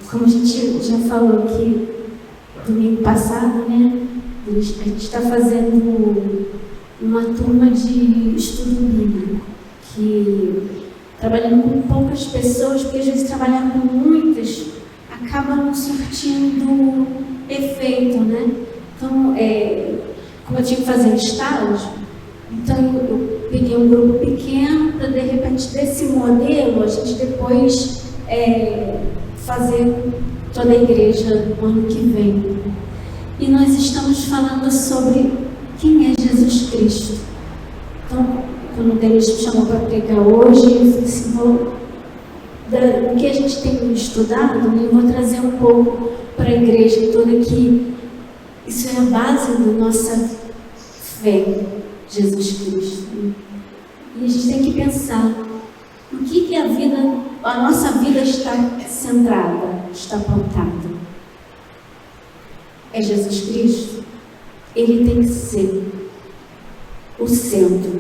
Como a gente já falou aqui domingo passado, né? A gente está fazendo uma turma de estudo bíblico, que trabalhando com poucas pessoas, porque às vezes trabalhar com muitas acaba não surtindo efeito, né? Então, como eu tinha que fazer estágio, então eu peguei um grupo pequeno para, de repente, desse modelo, a gente depois fazer toda a igreja no ano que vem. E nós estamos falando sobre quem é Jesus Cristo. Então, quando Deus me chamou para pregar hoje, eu falei assim, do que a gente tem estudado, eu vou trazer um pouco para a igreja toda aqui. Isso é a base da nossa fé, Jesus Cristo. E a gente tem que pensar no que a nossa vida está centrada, está pautada. É Jesus Cristo? Ele tem que ser o centro.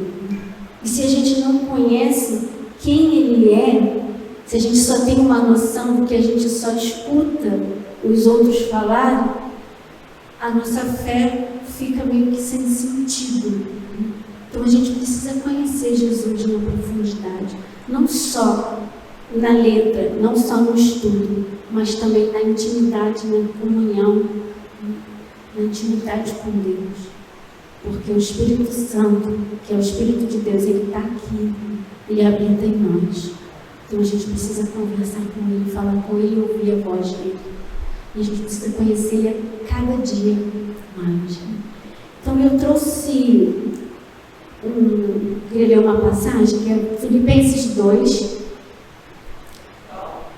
E se a gente não conhece quem Ele é, se a gente só tem uma noção do que a gente só escuta os outros falarem, a nossa fé fica meio que sem sentido. Então a gente precisa conhecer Jesus na profundidade, não só na letra, não só no estudo, mas também na intimidade, na comunhão, na intimidade com Deus. Porque o Espírito Santo, que é o Espírito de Deus, Ele está aqui, Ele habita em nós. Então a gente precisa conversar com Ele, falar com Ele e ouvir a voz dEle. E a gente precisa conhecer Ele a cada dia mais. Então eu trouxe, queria ler uma passagem que é Filipenses 2.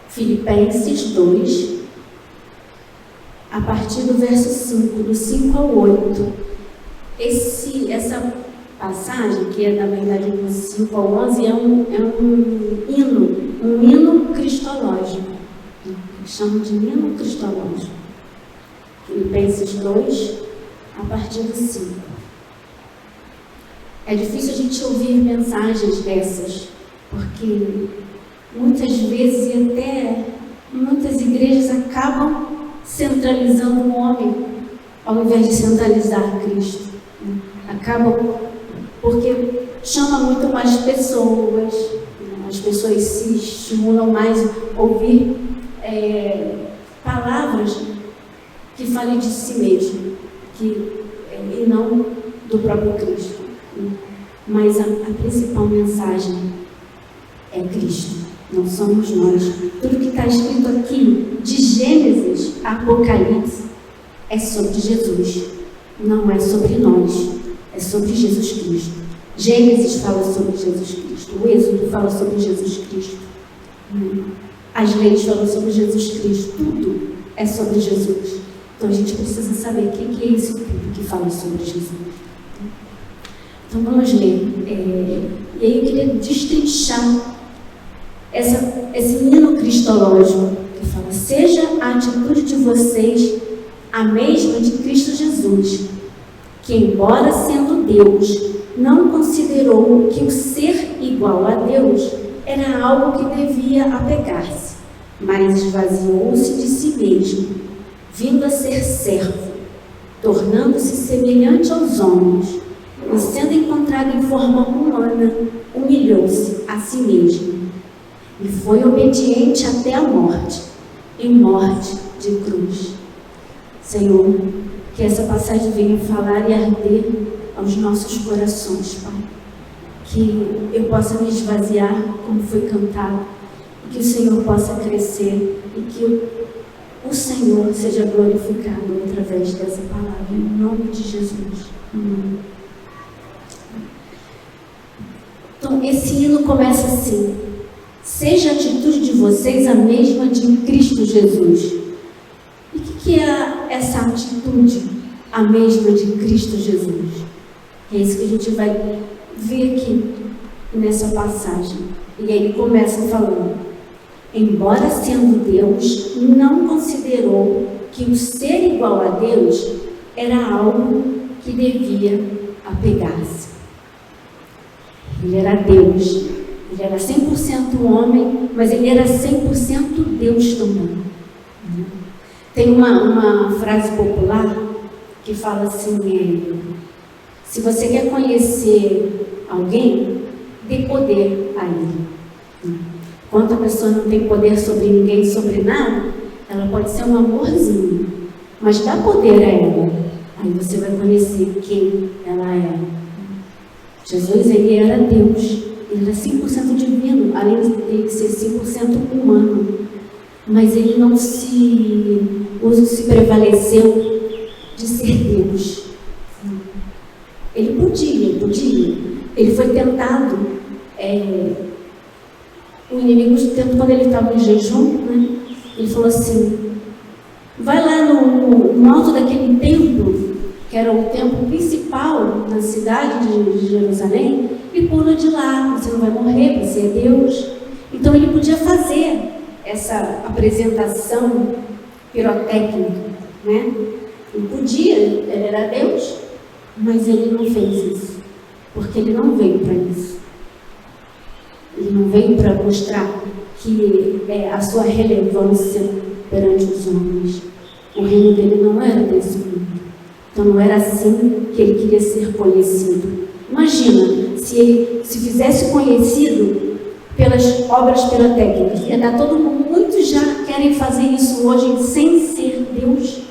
Filipenses 2, a partir do verso 5, do 5 ao 8. Essa passagem, que é da verdade do 5 ao 11, é um hino cristológico. Chamam de hino cristológico. Filipenses 2, a partir do 5. É difícil a gente ouvir mensagens dessas, porque muitas vezes e até muitas igrejas acabam centralizando o homem ao invés de centralizar Cristo. Acabam porque chama muito mais pessoas, as pessoas se estimulam mais a ouvir palavras que falem de si mesmo, e não do próprio Cristo. Mas a principal mensagem é Cristo, não somos nós. Tudo que está escrito aqui, de Gênesis a Apocalipse, é sobre Jesus, não é sobre nós, é sobre Jesus Cristo. Gênesis fala sobre Jesus Cristo, o Êxodo fala sobre Jesus Cristo, as leis falam sobre Jesus Cristo, tudo é sobre Jesus. Então a gente precisa saber quem que é esse tudo que fala sobre Jesus. Então vamos ler. E aí eu queria destrinchar esse hino cristológico que fala: seja a atitude de vocês a mesma de Cristo Jesus, que, embora sendo Deus, não considerou que o ser igual a Deus era algo que devia apegar-se, mas esvaziou-se de si mesmo, vindo a ser servo, tornando-se semelhante aos homens, e sendo encontrado em forma humana, humilhou-se a si mesmo, e foi obediente até a morte, e morte de cruz. Senhor, que essa passagem venha falar e arder aos nossos corações, Pai. Que eu possa me esvaziar, como foi cantado, e que o Senhor possa crescer, e que o Senhor seja glorificado através dessa palavra, em nome de Jesus. Amém. Então, esse hino começa assim: seja a atitude de vocês a mesma de Cristo Jesus. E o que é essa atitude a mesma de Cristo Jesus? É isso que a gente vai ver aqui nessa passagem. E aí ele começa falando: embora sendo Deus, não considerou que o ser igual a Deus era algo que devia apegar-se. Ele era Deus, ele era 100% homem, mas ele era 100% Deus também. Tem uma frase popular que fala assim, se você quer conhecer alguém, dê poder a ele. Quando a pessoa não tem poder sobre ninguém, sobre nada, ela pode ser um amorzinho, mas dá poder a ela, aí você vai conhecer quem ela é. Jesus, ele era Deus, ele era 100% divino, além de ser 100% humano, mas ele não se prevaleceu de ser Deus. Ele podia. Ele foi tentado, o inimigo tentou, quando ele estava em jejum, né? Ele falou assim, vai lá no alto daquele templo, que era o templo principal na cidade de Jerusalém, e pula de lá, você não vai morrer, você é Deus. Então ele podia fazer essa apresentação pirotécnica, né? Ele podia, ele era Deus, mas ele não fez isso, porque ele não veio para isso. Ele não veio para mostrar que a sua relevância perante os homens. O reino dele não era desse mundo. Então não era assim que ele queria ser conhecido. Imagina, se ele se fizesse conhecido pelas obras pirotécnicas, ia dar todo mundo, muitos já querem fazer isso hoje sem ser Deus.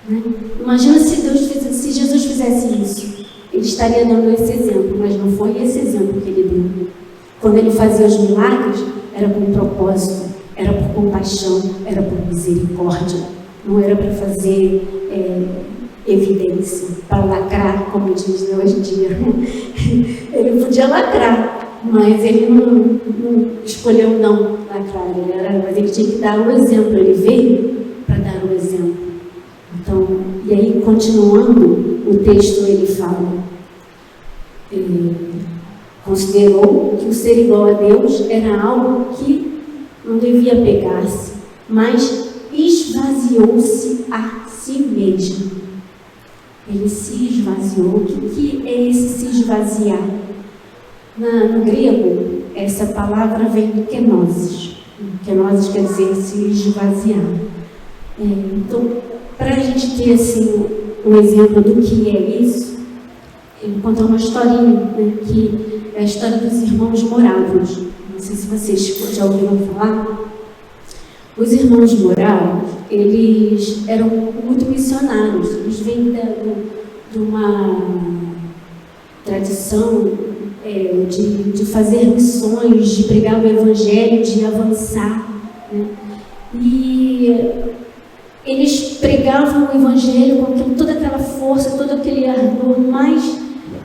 Né? Imagina se Jesus fizesse isso. Ele estaria dando esse exemplo, mas não foi esse exemplo que ele deu. Quando ele fazia os milagres, era com propósito, era por compaixão, era por misericórdia. Não era para fazer evidência, para lacrar, como diz hoje em dia. Ele podia lacrar, mas ele não escolheu não lacrar. Mas ele tinha que dar o exemplo, ele veio para dar o exemplo. Então, e aí, continuando, o texto ele fala... considerou que o ser igual a Deus era algo que não devia pegar-se, mas esvaziou-se a si mesmo. Ele se esvaziou. O que é esse se esvaziar? No grego, essa palavra vem do kenosis. Kenosis quer dizer se esvaziar. Então, para a gente ter assim, um exemplo do que é isso, eu vou contar uma historinha, né, que é a história dos irmãos Moravos. Não sei se vocês já ouviram falar. Os irmãos Moravos, eles eram muito missionários. Eles vêm de uma tradição de fazer missões, de pregar o evangelho, de avançar. Né? E eles pregavam o evangelho com toda aquela força, todo aquele ardor, mas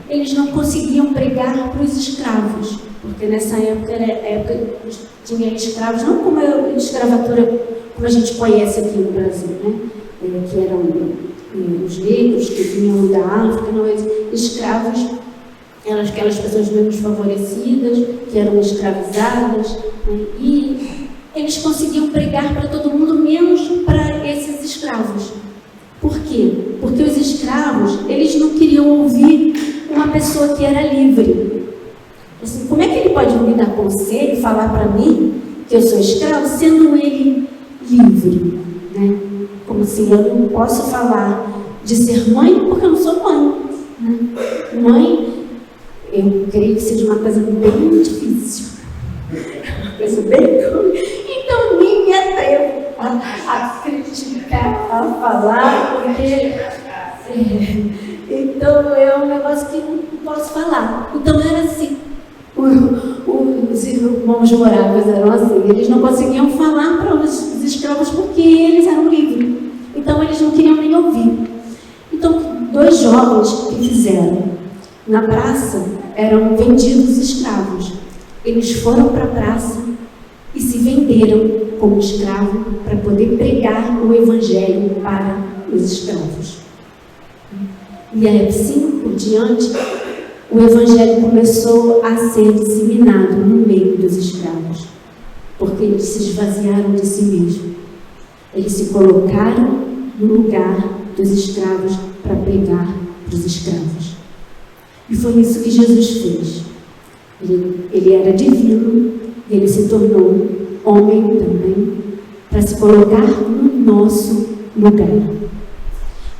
eles não conseguiam pregar para os escravos, porque nessa época tinha escravos, não como a escravatura como a gente conhece aqui no Brasil, né? Que eram os negros que vinham da África, não, escravos eram aquelas pessoas menos favorecidas, que eram escravizadas, né? E eles conseguiam pregar para todo mundo, menos para esses escravos. Por quê? Porque os escravos, eles não queriam ouvir uma pessoa que era livre. Assim, como é que ele pode me dar conselho e falar para mim que eu sou escravo, sendo ele livre? Né? Como assim, eu não posso falar de ser mãe porque eu não sou mãe. Né? Mãe, eu creio que seja uma coisa bem difícil. Uma coisa bem... Então, nem me atrevo a criticar, a falar, porque... Então, é um negócio que não posso falar. Então, era assim. Os irmãos Moravos eram assim. Eles não conseguiam falar para os escravos porque eles eram livres. Então, eles não queriam nem ouvir. Então, dois jovens que fizeram? Na praça, eram vendidos escravos. Eles foram para a praça e se venderam como escravo para poder pregar o evangelho para os escravos. E aí, assim por diante, o evangelho começou a ser disseminado no meio dos escravos, porque eles se esvaziaram de si mesmos. Eles se colocaram no lugar dos escravos para pregar para os escravos. E foi isso que Jesus fez. Ele era divino, ele se tornou homem também, se colocar no nosso lugar.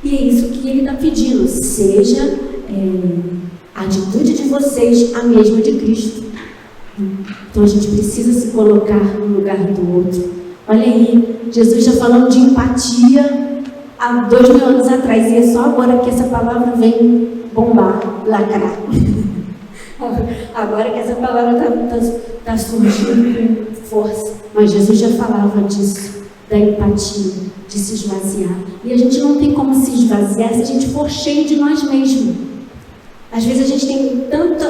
E é isso que ele está pedindo, seja a atitude de vocês a mesma de Cristo. Então a gente precisa se colocar no lugar do outro. Olha aí, Jesus já falando de empatia há 2000 anos atrás, e é só agora que essa palavra vem bombar, lacrar. Agora que essa palavra está surgindo com força. Mas Jesus já falava disso, da empatia, de se esvaziar. E a gente não tem como se esvaziar se a gente for cheio de nós mesmos. Às vezes a gente tem tanto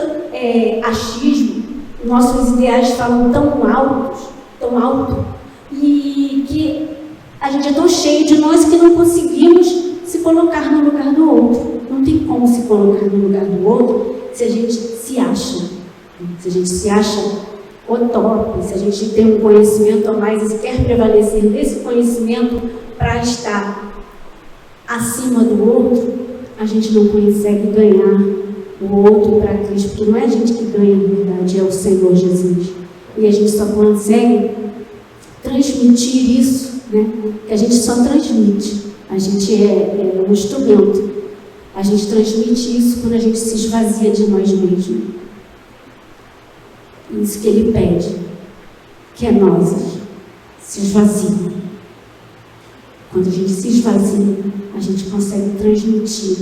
achismo, nossos ideais falam tão alto, e que a gente é tão cheio de nós que não conseguimos se colocar no lugar do outro. Não tem como se colocar no lugar do outro se a gente se acha. Se a gente se acha o top, se a gente tem um conhecimento a mais e quer prevalecer desse conhecimento para estar acima do outro, a gente não consegue ganhar o outro para Cristo, porque não é a gente que ganha, na verdade, é o Senhor Jesus. E a gente só consegue transmitir isso, né? Que a gente só transmite. A gente é um instrumento. A gente transmite isso quando a gente se esvazia de nós mesmos. Isso que ele pede, que é nós se esvazia. Quando a gente se esvazia, a gente consegue transmitir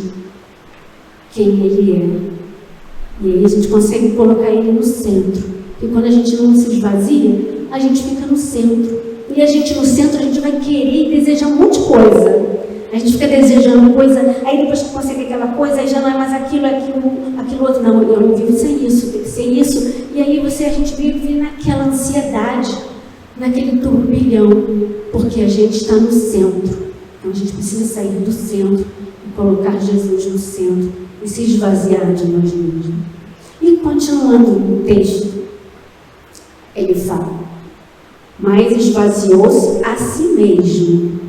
quem ele é. E aí a gente consegue colocar ele no centro. E quando a gente não se esvazia, a gente fica no centro. E a gente no centro, a gente vai querer e desejar um monte de coisa. A gente fica desejando coisa, aí depois que consegue aquela coisa, aí já não é mais aquilo outro. Não, eu não vivo sem isso, tem que ser isso. E aí a gente vive naquela ansiedade, naquele turbilhão, porque a gente está no centro. Então a gente precisa sair do centro e colocar Jesus no centro e se esvaziar de nós mesmos. E continuando no texto, ele fala: mas esvaziou-se a si mesmo,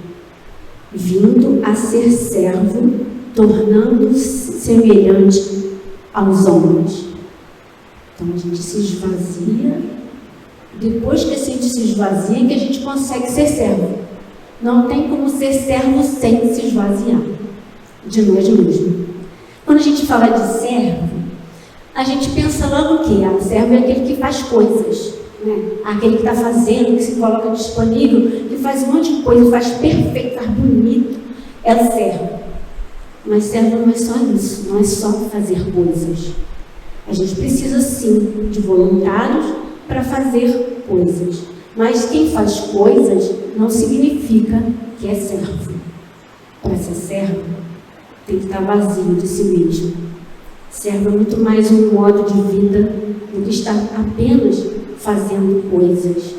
vindo a ser servo, tornando-se semelhante aos homens. Então a gente se esvazia, depois que a gente se esvazia, que a gente consegue ser servo. Não tem como ser servo sem se esvaziar de nós mesmos. Quando a gente fala de servo, a gente pensa logo o quê? Servo é aquele que faz coisas, né? Aquele que está fazendo, que se coloca disponível, que faz um monte de coisa, faz perfeito, faz bonito, é o servo. Mas servo não é só isso, não é só fazer coisas. A gente precisa sim de voluntários para fazer coisas, mas quem faz coisas não significa que é servo. Para ser servo, tem que estar vazio de si mesmo. Servo é muito mais um modo de vida do que estar apenas fazendo coisas.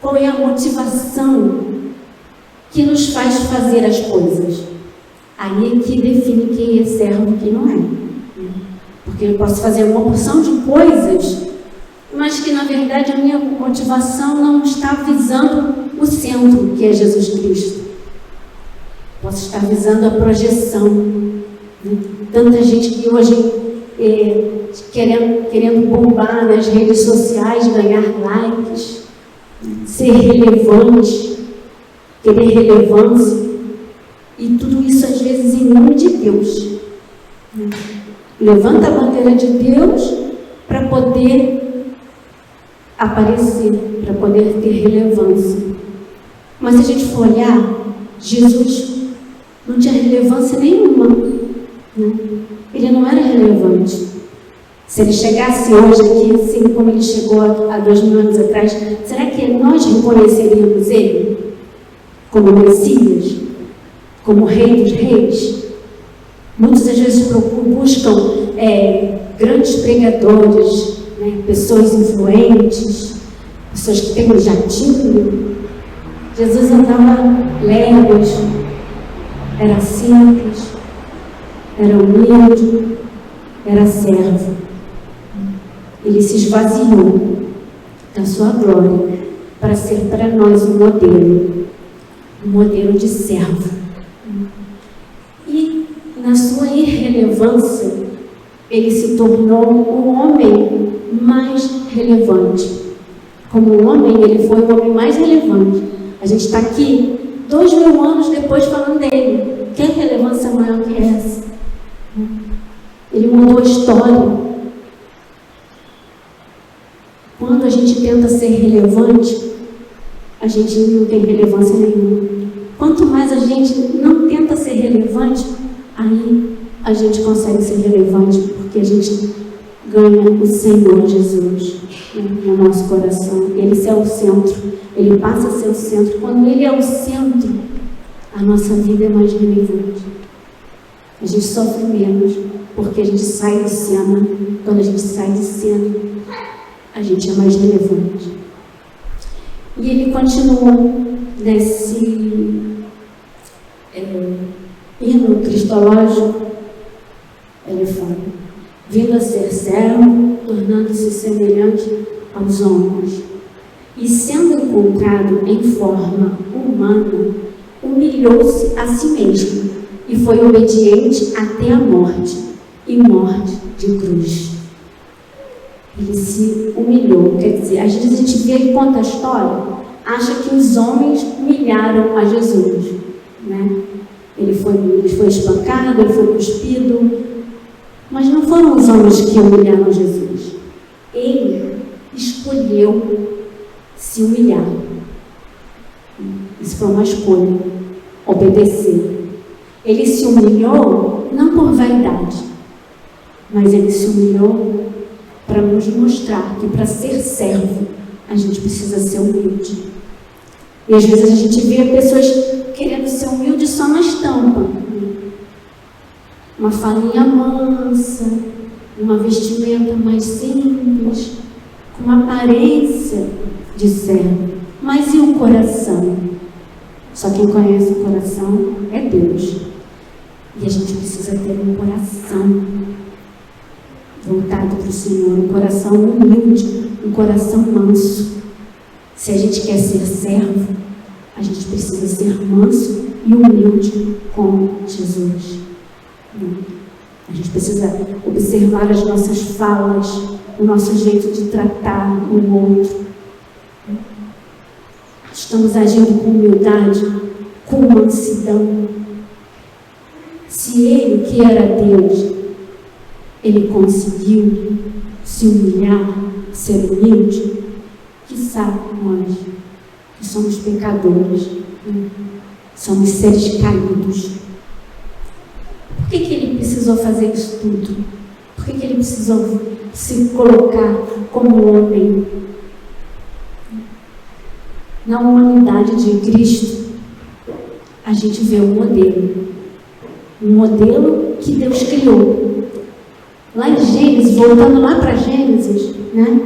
Qual é a motivação que nos faz fazer as coisas? Aí é que define quem é servo e quem não é. Porque eu posso fazer uma porção de coisas, mas que na verdade a minha motivação não está visando o centro, que é Jesus Cristo. Posso estar visando a projeção. Tanta gente que hoje querendo bombar nas redes sociais, ganhar likes, ser relevante, querer relevância, e tudo isso às vezes em nome de Deus. Levanta a bandeira de Deus para poder aparecer, para poder ter relevância. Mas se a gente for olhar, Jesus não tinha relevância nenhuma, né? Ele não era relevante. Se ele chegasse hoje aqui, assim como ele chegou há 2000 anos atrás, será que nós reconheceríamos ele como Messias, como Rei dos Reis? Muitas das vezes buscam grandes pregadores, né? Pessoas influentes, pessoas que têm um jatinho. Jesus andava léguas, era simples, era humilde, era servo. Ele se esvaziou da sua glória para ser para nós um modelo de servo. E na sua irrelevância, ele se tornou o homem mais relevante. Como homem, ele foi o homem mais relevante. A gente está aqui 2000 anos depois falando dele. Que relevância maior que essa? Ele mudou a história. Quando a gente tenta ser relevante, a gente não tem relevância nenhuma. Quanto mais a gente não tenta ser relevante, aí a gente consegue ser relevante, porque a gente ganha o Senhor Jesus, né, no nosso coração. Ele é o centro, ele passa a ser o centro. Quando ele é o centro, a nossa vida é mais relevante. A gente sofre menos, porque a gente sai de cena. Quando a gente sai de cena, a gente é mais relevante. E ele continua nesse hino cristológico. Ele fala: vindo a ser servo, tornando-se semelhante aos homens, e sendo encontrado em forma humana, humilhou-se a si mesmo, e foi obediente até a morte, e morte de cruz. Ele se humilhou. Quer dizer, às vezes a gente vê e conta a história, acha que os homens humilharam a Jesus, né? Ele foi espancado, ele foi cuspido, mas não foram os homens que humilharam Jesus. Ele escolheu se humilhar. Isso foi uma escolha, obedecer. Ele se humilhou não por vaidade, mas ele se humilhou para nos mostrar que para ser servo a gente precisa ser humilde. E às vezes a gente vê pessoas querendo ser humilde só na estampa, uma falinha mansa, uma vestimenta mais simples, com uma aparência de servo. Mas e o coração? Só quem conhece o coração é Deus. E a gente precisa ter um coração voltado para o Senhor, um coração humilde, um coração manso. Se a gente quer ser servo, a gente precisa ser manso e humilde como Jesus. A gente precisa observar as nossas falas, o nosso jeito de tratar o outro. Estamos agindo com humildade, com mansidão. Se ele, que era Deus, ele conseguiu se humilhar, ser humilde, quiçá nós, que somos pecadores, somos seres caídos. Por que ele precisou fazer isso tudo? Por que ele precisou se colocar como homem? Na humanidade de Cristo, a gente vê um modelo que Deus criou. Lá em Gênesis, voltando lá para Gênesis, né?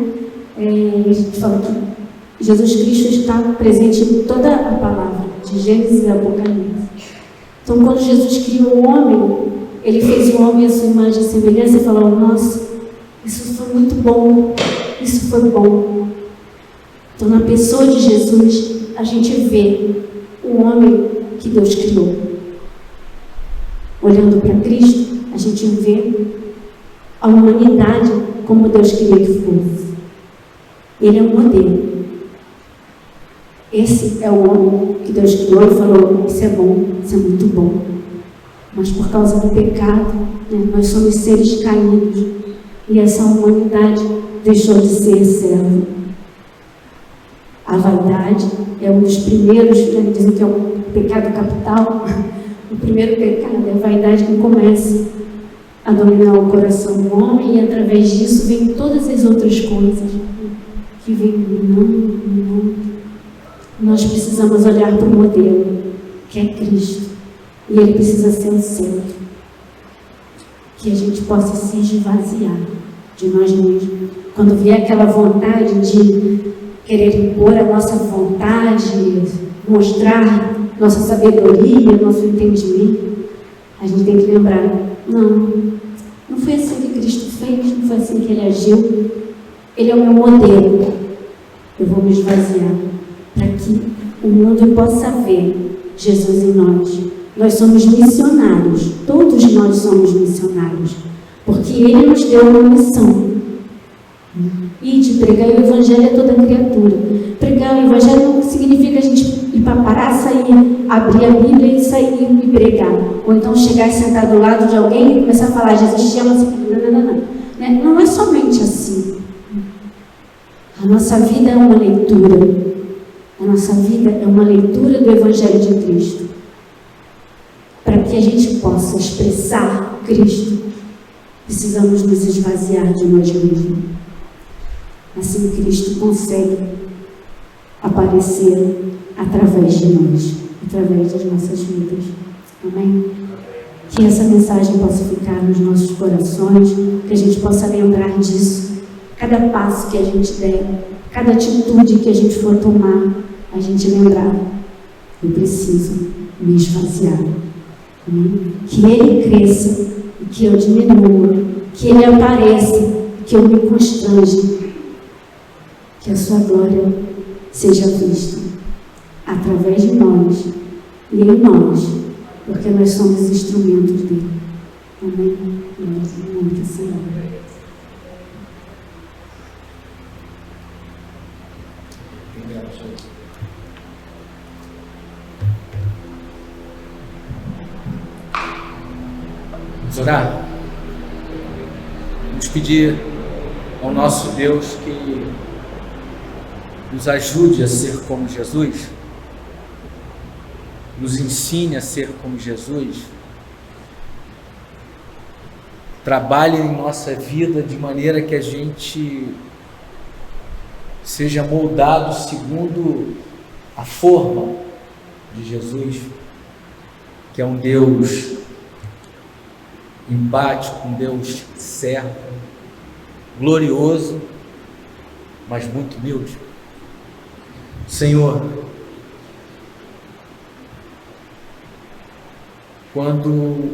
A gente fala que Jesus Cristo está presente em toda a palavra, de Gênesis e Apocalipse. Então, quando Jesus criou o homem, ele fez o homem à sua imagem e semelhança e falou: nossa, isso foi muito bom, isso foi bom. Então, na pessoa de Jesus, a gente vê o homem que Deus criou. Olhando para Cristo, a gente vê a humanidade como Deus queria que fosse. Ele é um modelo. Esse é o homem que Deus criou e falou: isso é bom, isso é muito bom. Mas por causa do pecado, né, nós somos seres caídos. E essa humanidade deixou de ser servo. A vaidade é um dos primeiros, né, dizem que é o pecado capital. O primeiro pecado é a vaidade, que começa a dominar o coração do homem, e através disso vem todas as outras coisas que vêm dominando. Nós precisamos olhar para o modelo, que é Cristo, e ele precisa ser o centro, que a gente possa se esvaziar de nós mesmos. Quando vier aquela vontade de querer impor a nossa vontade, mostrar nossa sabedoria, nosso entendimento, a gente tem que lembrar: não foi assim que Cristo fez, não foi assim que ele agiu. Ele é o meu modelo. Eu vou me esvaziar para que o mundo possa ver Jesus em nós. Nós somos missionários, todos nós somos missionários, porque ele nos deu uma missão. E de pregar o evangelho a toda criatura. Pregar o evangelho não significa a gente ir para parar, sair, abrir a Bíblia e sair e pregar. Ou então chegar e sentar do lado de alguém e começar a falar, Jesus te ama, não. Não é somente assim. A nossa vida é uma leitura. A nossa vida é uma leitura do Evangelho de Cristo. Para que a gente possa expressar Cristo, precisamos nos esvaziar de nós mesmos. Assim Cristo consegue aparecer através de nós, através das nossas vidas. Amém? Que essa mensagem possa ficar nos nossos corações, que a gente possa lembrar disso. Cada passo que a gente der, cada atitude que a gente for tomar, a gente lembrar: eu preciso me esvaziar. Amém? Que Ele cresça e que eu diminua, que Ele apareça, que eu me constrange, que a sua glória seja vista através de nós e em nós, porque nós somos instrumentos dele. Amém? Muito, Senhor. Vamos orar? Vamos pedir ao nosso Deus que nos ajude a ser como Jesus, nos ensine a ser como Jesus, trabalhe em nossa vida de maneira que a gente seja moldado segundo a forma de Jesus, que é um Deus empático, um Deus servo, glorioso, mas muito humilde. Senhor, quando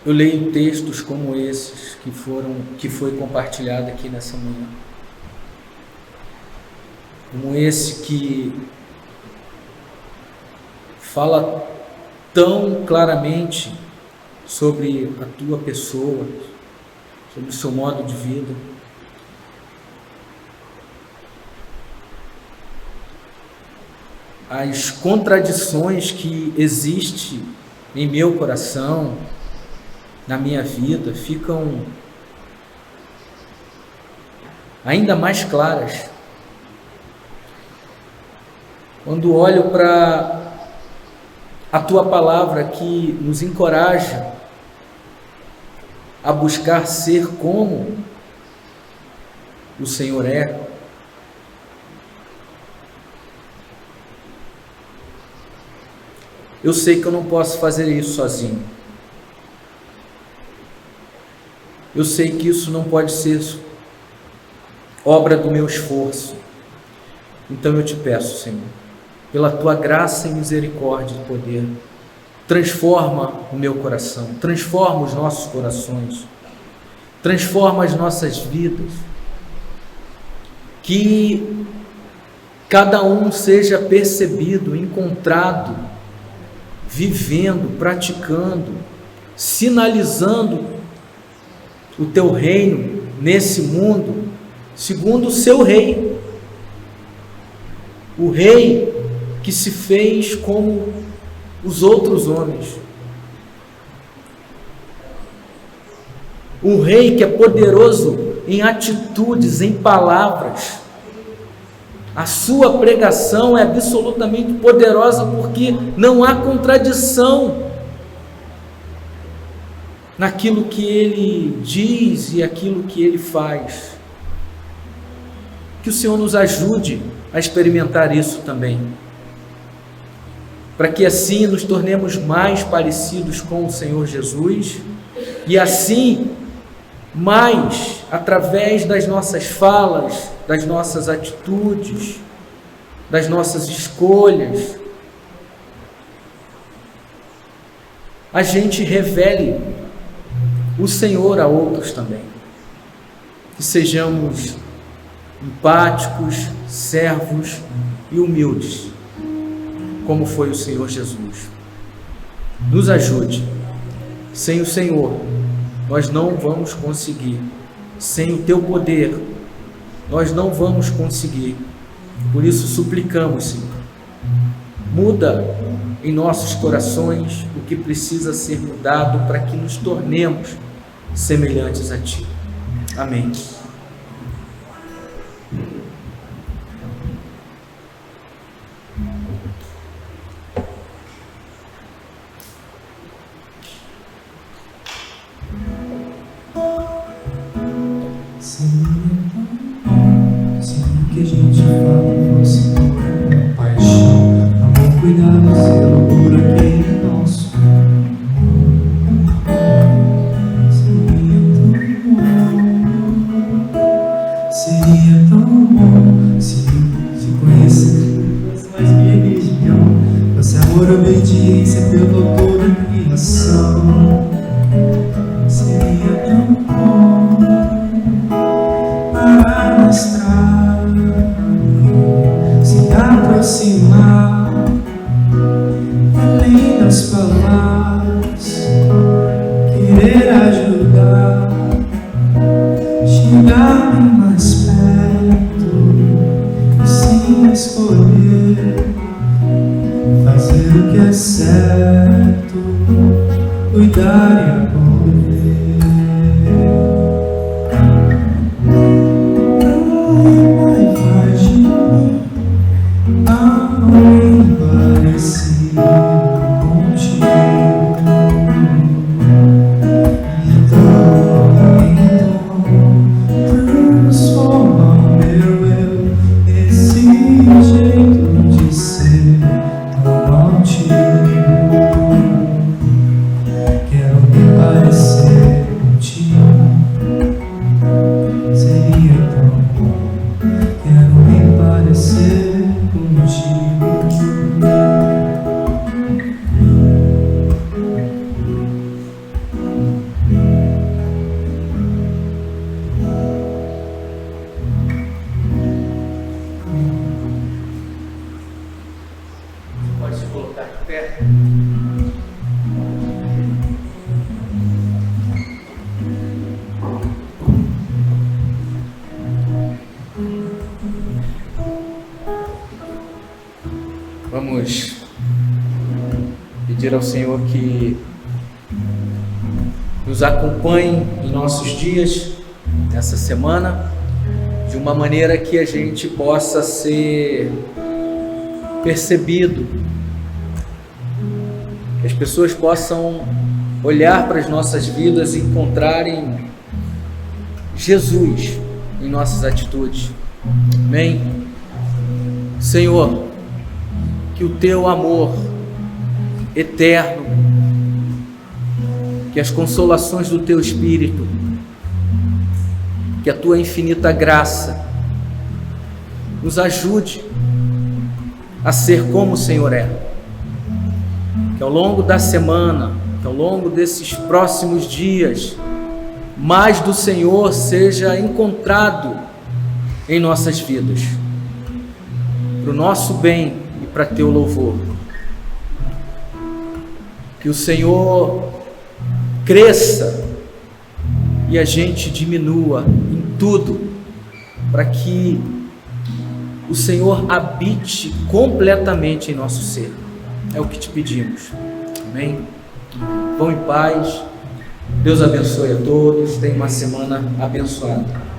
eu leio textos como esses que foi compartilhado aqui nessa manhã, como esse que fala tão claramente sobre a tua pessoa, sobre o seu modo de vida, as contradições que existem em meu coração, na minha vida, ficam ainda mais claras quando olho para a tua palavra que nos encoraja a buscar ser como o Senhor é. Eu sei que eu não posso fazer isso sozinho. Eu sei que isso não pode ser obra do meu esforço. Então eu te peço, Senhor, pela tua graça e misericórdia e poder, transforma o meu coração, transforma os nossos corações, transforma as nossas vidas, que cada um seja percebido, encontrado, vivendo, praticando, sinalizando o teu reino nesse mundo, segundo o seu rei, o rei que se fez como os outros homens, o rei que é poderoso em atitudes, em palavras. A sua pregação é absolutamente poderosa porque não há contradição naquilo que ele diz e aquilo que ele faz. Que o Senhor nos ajude a experimentar isso também, para que assim nos tornemos mais parecidos com o Senhor Jesus e assim mais através das nossas falas, das nossas atitudes, das nossas escolhas, a gente revele o Senhor a outros também. Que sejamos empáticos, servos e humildes, como foi o Senhor Jesus. Nos ajude. Sem o Senhor, nós não vamos conseguir. Sem o teu poder, nós não vamos conseguir Por isso suplicamos, Senhor, muda em nossos corações o que precisa ser mudado para que nos tornemos semelhantes a Ti. Amém. Que a gente fala fosse paixão, amor, cuidado, zelo por aquele nosso seria tão bom se conhecesse mais minha religião, fosse amor, obediência pelo autor da criação. Seria tão bom para mostrar, se aproximar além das palavras, querer ajudar, chegar bem mais perto, sem escolher, fazer o que é certo, cuidar e acolher. Faz de mim alguém parecido contigo. Então transforma o meu eu, esse jeito de ser tão altivo. Quero me parecer contigo. Seria tão bom. Quero me parecer contigo. Pode se colocar de pé. Vamos pedir ao Senhor que nos acompanhe em nossos dias, nessa semana, de uma maneira que a gente possa ser percebido, que as pessoas possam olhar para as nossas vidas e encontrarem Jesus em nossas atitudes. Amém? Senhor, que o Teu amor eterno, que as consolações do Teu Espírito, que a Tua infinita graça nos ajude a ser como o Senhor é. Que ao longo da semana, que ao longo desses próximos dias, mais do Senhor seja encontrado em nossas vidas, para o nosso bem e para Teu louvor. Que o Senhor cresça e a gente diminua em tudo, para que o Senhor habite completamente em nosso ser. É o que te pedimos. Amém? Vão em paz. Deus abençoe a todos. Tenha uma semana abençoada.